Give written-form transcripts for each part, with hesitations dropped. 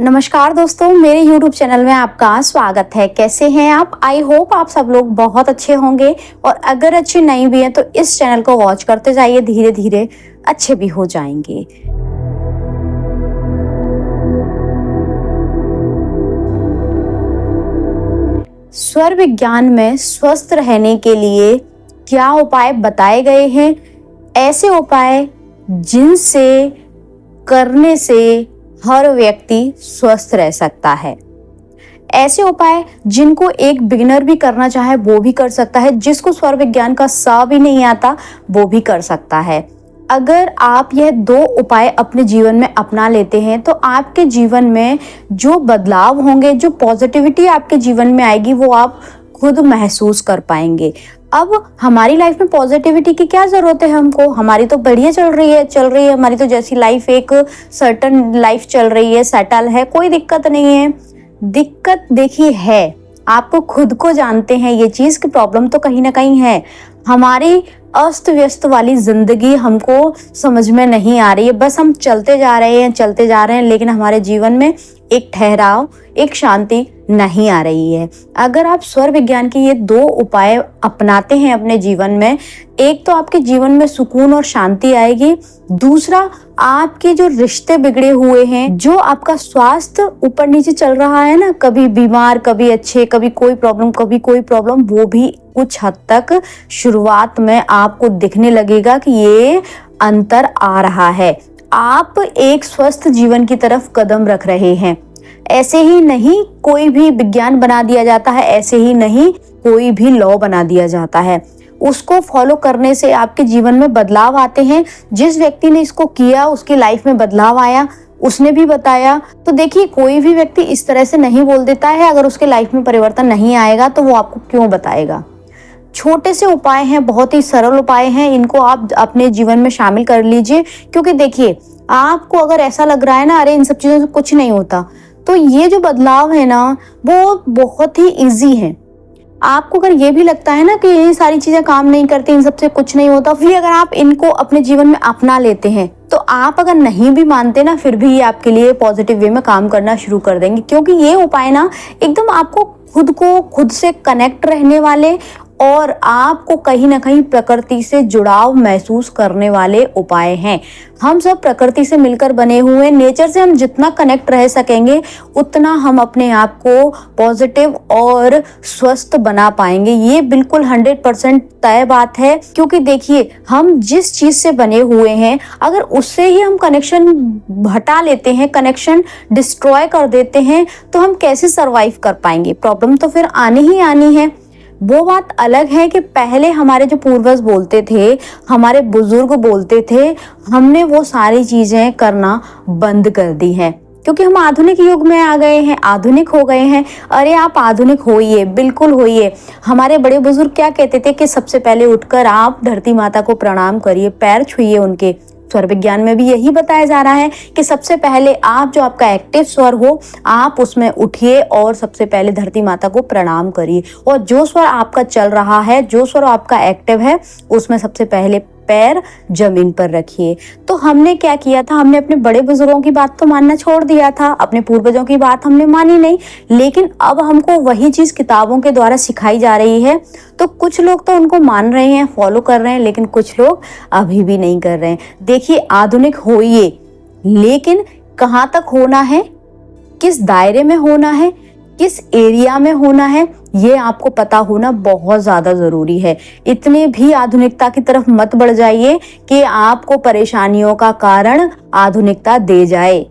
नमस्कार दोस्तों, मेरे YouTube चैनल में आपका स्वागत है। कैसे हैं आप? आई होप आप सब लोग बहुत अच्छे होंगे और अगर अच्छे नहीं भी हैं तो इस चैनल को वॉच करते जाइए, धीरे धीरे अच्छे भी हो जाएंगे। स्वर विज्ञान में स्वस्थ रहने के लिए क्या उपाय बताए गए हैं? ऐसे उपाय जिनसे करने से हर व्यक्ति स्वस्थ रह सकता है। ऐसे उपाय जिनको एक बिगिनर भी करना चाहे वो भी कर सकता है, जिसको स्वर विज्ञान का सा भी नहीं आता वो भी कर सकता है। अगर आप यह दो उपाय अपने जीवन में अपना लेते हैं तो आपके जीवन में जो बदलाव होंगे, जो पॉजिटिविटी आपके जीवन में आएगी वो आप खुद महसूस कर पाएंगे। अब हमारी लाइफ में पॉजिटिविटी की क्या जरूरत है? हमको हमारी तो बढ़िया चल रही है हमारी तो जैसी लाइफ एक सर्टन लाइफ चल रही है, सेटल है, कोई दिक्कत नहीं है। दिक्कत देखिए है, आपको खुद को जानते हैं ये चीज की प्रॉब्लम तो कहीं ना कहीं है। हमारी अस्त व्यस्त वाली जिंदगी हमको समझ में नहीं आ रही है, बस हम चलते जा रहे हैं लेकिन हमारे जीवन में एक ठहराव, एक शांति नहीं आ रही है। अगर आप स्वर विज्ञान के ये दो उपाय अपनाते हैं अपने जीवन में, एक तो आपके जीवन में सुकून और शांति आएगी, दूसरा आपके जो रिश्ते बिगड़े हुए हैं, जो आपका स्वास्थ्य ऊपर नीचे चल रहा है ना, कभी बीमार कभी अच्छे, कभी कोई प्रॉब्लम, वो भी कुछ हद तक शुरुआत में आपको दिखने लगेगा कि ये अंतर आ रहा है। आप एक स्वस्थ जीवन की तरफ कदम रख रहे हैं। ऐसे ही नहीं कोई भी विज्ञान बना दिया जाता है, ऐसे ही नहीं कोई भी लॉ बना दिया जाता है। उसको फॉलो करने से आपके जीवन में बदलाव आते हैं। जिस व्यक्ति ने इसको किया उसकी लाइफ में बदलाव आया, उसने भी बताया। तो देखिए, कोई भी व्यक्ति इस तरह से नहीं बोल देता है अगर उसके लाइफ में परिवर्तन नहीं आएगा तो वो आपको क्यों बताएगा। छोटे से उपाय हैं, बहुत ही सरल उपाय हैं, इनको आप अपने जीवन में शामिल कर लीजिए। क्योंकि देखिए, आपको अगर ऐसा लग रहा है ना, अरे इन सब चीजों से कुछ नहीं होता, तो ये जो बदलाव है ना वो बहुत ही इजी है। आपको अगर ये भी लगता है ना कि ये सारी चीजें काम नहीं करती, इन सबसे कुछ नहीं होता, फिर अगर आप इनको अपने जीवन में अपना लेते हैं तो आप अगर नहीं भी मानते ना, फिर भी ये आपके लिए पॉजिटिव वे में काम करना शुरू कर देंगे। क्योंकि ये उपाय ना एकदम आपको खुद से कनेक्ट रहने वाले और आपको कहीं ना कहीं प्रकृति से जुड़ाव महसूस करने वाले उपाय हैं। हम सब प्रकृति से मिलकर बने हुए, नेचर से हम जितना कनेक्ट रह सकेंगे उतना हम अपने आप को पॉजिटिव और स्वस्थ बना पाएंगे। ये बिल्कुल 100% तय बात है। क्योंकि देखिए, हम जिस चीज से बने हुए हैं, अगर उससे ही हम कनेक्शन हटा लेते हैं, कनेक्शन डिस्ट्रॉय कर देते हैं, तो हम कैसे सरवाइव कर पाएंगे? प्रॉब्लम तो फिर आनी ही आनी है। वो बात अलग है कि पहले हमारे जो पूर्वज बोलते थे, हमारे बुजुर्ग बोलते थे, हमने वो सारी चीजें करना बंद कर दी है क्योंकि हम आधुनिक युग में आ गए हैं, आधुनिक हो गए हैं। अरे आप आधुनिक होइए, बिल्कुल होइए। हमारे बड़े बुजुर्ग क्या कहते थे कि सबसे पहले उठकर आप धरती माता को प्रणाम करिए, पैर छुइए उनके। स्वर विज्ञान में भी यही बताया जा रहा है कि सबसे पहले आप जो आपका एक्टिव स्वर हो, आप उसमें उठिए और सबसे पहले धरती माता को प्रणाम करिए। और जो स्वर आपका चल रहा है, जो स्वर आपका एक्टिव है, उसमें सबसे पहले पैर जमीन पर रखिए। तो हमने क्या किया था? हमने अपने बड़े बुजुर्गों की बात तो मानना छोड़ दिया था, अपने पूर्वजों की बात हमने मानी नहीं। लेकिन अब हमको वही चीज किताबों के द्वारा सिखाई जा रही है। तो कुछ लोग तो उनको मान रहे हैं, फॉलो कर रहे हैं, लेकिन कुछ लोग अभी भी नहीं कर रहे हैं। देखिए, आधुनिक होइए, लेकिन कहाँ तक होना है, किस दायरे में होना है, किस एरिया में होना है, ये आपको पता होना बहुत ज्यादा जरूरी है। इतने भी आधुनिकता की तरफ मत बढ़ जाइए कि आपको परेशानियों का कारण आधुनिकता दे जाए।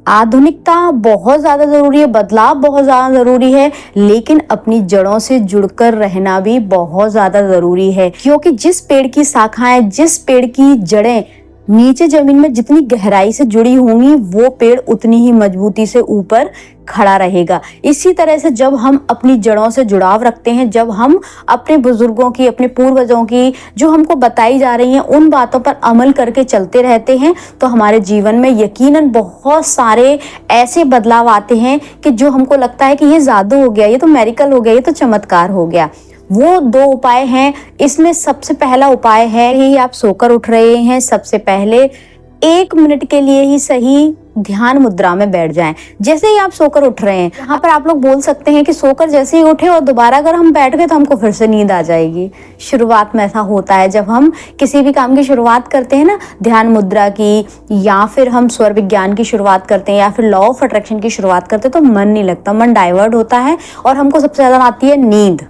आधुनिकता बहुत ज्यादा जरूरी है, बदलाव बहुत ज्यादा जरूरी है, लेकिन अपनी जड़ों से जुड़कर रहना भी बहुत ज्यादा जरूरी है। क्योंकि जिस पेड़ की शाखाएं, जिस पेड़ की जड़ें नीचे जमीन में जितनी गहराई से जुड़ी होंगी, वो पेड़ उतनी ही मजबूती से ऊपर खड़ा रहेगा। इसी तरह से जब हम अपनी जड़ों से जुड़ाव रखते हैं, जब हम अपने बुजुर्गों की, अपने पूर्वजों की जो हमको बताई जा रही हैं उन बातों पर अमल करके चलते रहते हैं, तो हमारे जीवन में यकीनन बहुत सारे ऐसे बदलाव आते हैं कि जो हमको लगता है कि ये जादू हो गया, ये तो मेरिकल हो गया, ये तो चमत्कार हो गया। वो दो उपाय हैं। इसमें सबसे पहला उपाय है, ये आप सोकर उठ रहे हैं, सबसे पहले 1 मिनट के लिए ही सही ध्यान मुद्रा में बैठ जाएं। जैसे ही आप सोकर उठ रहे हैं, यहाँ पर आप लोग बोल सकते हैं कि सोकर जैसे ही उठे और दोबारा अगर हम बैठ गए तो हमको फिर से नींद आ जाएगी। शुरुआत में ऐसा होता है, जब हम किसी भी काम की शुरुआत करते हैं ना, ध्यान मुद्रा की, या फिर हम स्वर विज्ञान की शुरुआत करते हैं, या फिर लॉ ऑफ अट्रैक्शन की शुरुआत करते हैं, तो मन नहीं लगता, मन डाइवर्ट होता है और हमको सबसे ज्यादा आती है नींद।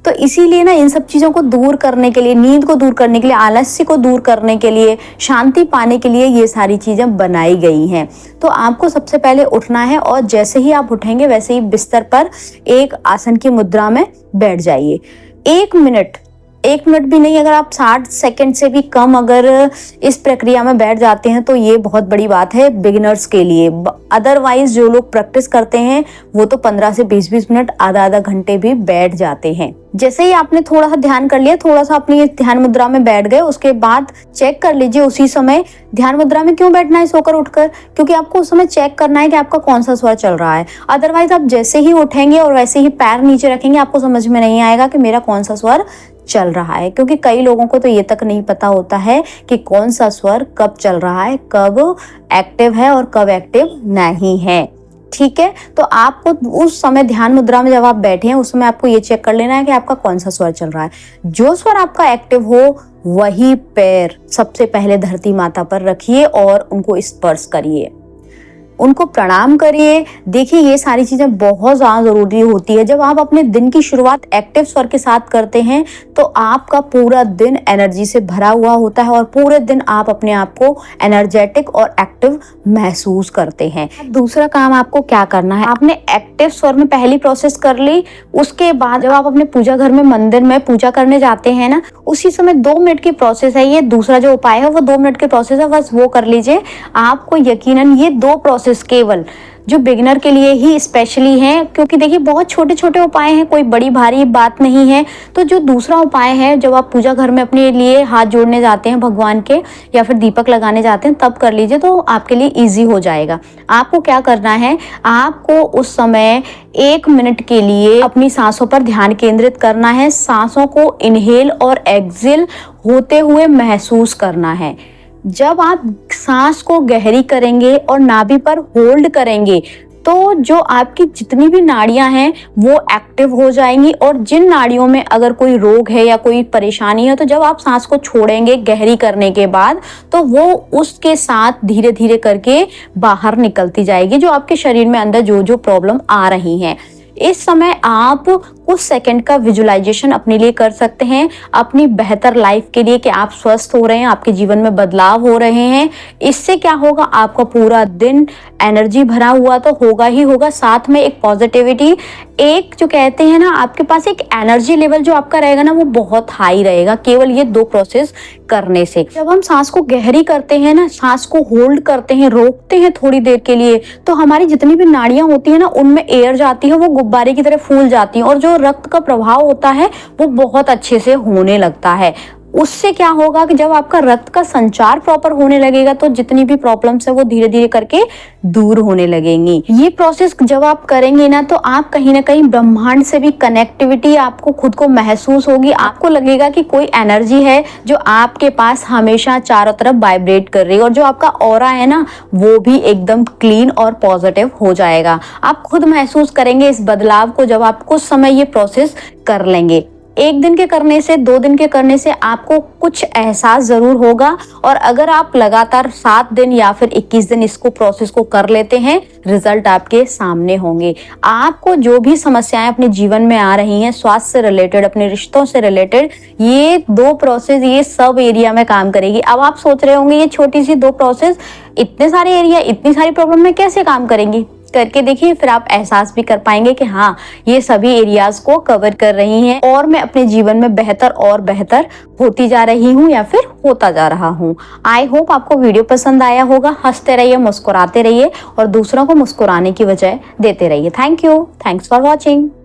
तो इसीलिए ना इन सब चीज़ों को दूर करने के लिए, नींद को दूर करने के लिए, आलस्य को दूर करने के लिए, शांति पाने के लिए ये सारी चीज़ें बनाई गई हैं। तो आपको सबसे पहले उठना है और जैसे ही आप उठेंगे वैसे ही बिस्तर पर एक आसन की मुद्रा में बैठ जाइए। 1 मिनट भी नहीं, अगर आप 60 सेकंड से भी कम अगर इस प्रक्रिया में बैठ जाते हैं तो ये बहुत बड़ी बात है बिगिनर्स के लिए। अदरवाइज जो लोग प्रैक्टिस करते हैं वो तो 15 से 20 मिनट, आधा घंटे भी बैठ जाते हैं। जैसे ही आपने थोड़ा सा ध्यान कर लिया, थोड़ा सा अपनी ध्यान मुद्रा में बैठ गए, उसके बाद चेक कर लीजिए उसी समय ध्यान मुद्रा में क्यों बैठना है सोकर उठकर, क्योंकि आपको उस समय चेक करना है कि आपका कौन सा स्वर चल रहा है। अदरवाइज आप जैसे ही उठेंगे और वैसे ही पैर नीचे रखेंगे, आपको समझ में नहीं आएगा कि मेरा कौन सा स्वर चल रहा है, क्योंकि कई लोगों को तो ये तक नहीं पता होता है कि कौन सा स्वर कब चल रहा है, कब एक्टिव है और कब एक्टिव नहीं है। ठीक है, तो आपको उस समय ध्यान मुद्रा में जब आप बैठे हैं उस समय आपको ये चेक कर लेना है कि आपका कौन सा स्वर चल रहा है। जो स्वर आपका एक्टिव हो वही पैर सबसे पहले धरती माता पर रखिए और उनको स्पर्श करिए, उनको प्रणाम करिए। देखिए ये सारी चीजें बहुत ज्यादा जरूरी होती है। जब आप अपने दिन की शुरुआत एक्टिव स्वर के साथ करते हैं तो आपका पूरा दिन एनर्जी से भरा हुआ होता है और पूरे दिन आप अपने आप को एनर्जेटिक और एक्टिव महसूस करते हैं। दूसरा काम आपको क्या करना है, आपने एक्टिव स्वर में पहली प्रोसेस कर ली, उसके बाद जब आप अपने पूजा घर में, मंदिर में पूजा करने जाते हैं ना, उसी समय 2 मिनट की प्रोसेस है ये। दूसरा जो उपाय है वो 2 मिनट की प्रोसेस है, बस वो कर लीजिए। आपको यकीनन ये 2 प्रोसेस केवल जो बिगिनर के लिए ही स्पेशली हैं, क्योंकि देखिए बहुत छोटे छोटे उपाय हैं, कोई बड़ी भारी बात नहीं है। तो जो दूसरा उपाय है, जब आप पूजा घर में अपने लिए हाथ जोड़ने जाते हैं भगवान के या फिर दीपक लगाने जाते हैं, तब कर लीजिए, तो आपके लिए इजी हो जाएगा। आपको क्या करना है, आपको उस समय 1 मिनट के लिए अपनी सांसों पर ध्यान केंद्रित करना है। सांसों को इनहेल और एक्सहेल होते हुए महसूस करना है। जब आप सांस को गहरी करेंगे और नाभि पर होल्ड करेंगे तो जो आपकी जितनी भी नाड़ियां हैं वो एक्टिव हो जाएंगी, और जिन नाड़ियों में अगर कोई रोग है या कोई परेशानी है तो जब आप सांस को छोड़ेंगे गहरी करने के बाद तो वो उसके साथ धीरे धीरे करके बाहर निकलती जाएगी, जो आपके शरीर में अंदर जो जो प्रॉब्लम आ रही हैं। इस समय आप कुछ सेकंड का विजुअलाइजेशन अपने लिए कर सकते हैं, अपनी बेहतर लाइफ के लिए, कि आप स्वस्थ हो रहे हैं, आपके जीवन में बदलाव हो रहे हैं। इससे क्या होगा, आपका पूरा दिन एनर्जी भरा हुआ तो होगा ही होगा, साथ में एक पॉजिटिविटी, एक जो कहते हैं ना, आपके पास एक एनर्जी लेवल जो आपका रहेगा ना वो बहुत हाई रहेगा, केवल ये 2 प्रोसेस करने से। जब हम सांस को गहरी करते हैं ना, सांस को होल्ड करते हैं, रोकते हैं थोड़ी देर के लिए, तो हमारी जितनी भी नाड़ियां होती है ना उनमें एयर जाती है, वो गुब्बारे की तरह फूल जाती है, और जो रक्त का प्रवाह होता है वो बहुत अच्छे से होने लगता है। उससे क्या होगा कि जब आपका रक्त का संचार प्रॉपर होने लगेगा तो जितनी भी प्रॉब्लम्स है वो धीरे धीरे करके दूर होने लगेंगी। ये प्रोसेस जब आप करेंगे ना तो आप कहीं ना कहीं ब्रह्मांड से भी कनेक्टिविटी आपको खुद को महसूस होगी। आपको लगेगा कि कोई एनर्जी है जो आपके पास हमेशा चारों तरफ वाइब्रेट कर रही है, और जो आपका ऑरा है ना वो भी एकदम क्लीन और पॉजिटिव हो जाएगा। आप खुद महसूस करेंगे इस बदलाव को जब आप कुछ समय ये प्रोसेस कर लेंगे। 1 दिन के करने से, 2 दिन के करने से आपको कुछ एहसास जरूर होगा, और अगर आप लगातार 7 दिन या फिर 21 दिन इसको प्रोसेस को कर लेते हैं, रिजल्ट आपके सामने होंगे। आपको जो भी समस्याएं अपने जीवन में आ रही हैं, स्वास्थ्य से रिलेटेड, अपने रिश्तों से रिलेटेड, ये 2 प्रोसेस ये सब एरिया में काम करेगी। अब आप सोच रहे होंगे ये छोटी सी 2 प्रोसेस इतने सारे एरिया, इतनी सारी प्रॉब्लम में कैसे काम करेंगी। करके देखिए, फिर आप एहसास भी कर पाएंगे कि हाँ ये सभी एरियाज को कवर कर रही हैं और मैं अपने जीवन में बेहतर और बेहतर होती जा रही हूँ या फिर होता जा रहा हूँ। आई होप आपको वीडियो पसंद आया होगा। हंसते रहिए, मुस्कुराते रहिए और दूसरों को मुस्कुराने की वजह देते रहिए। Thank you, thanks for watching.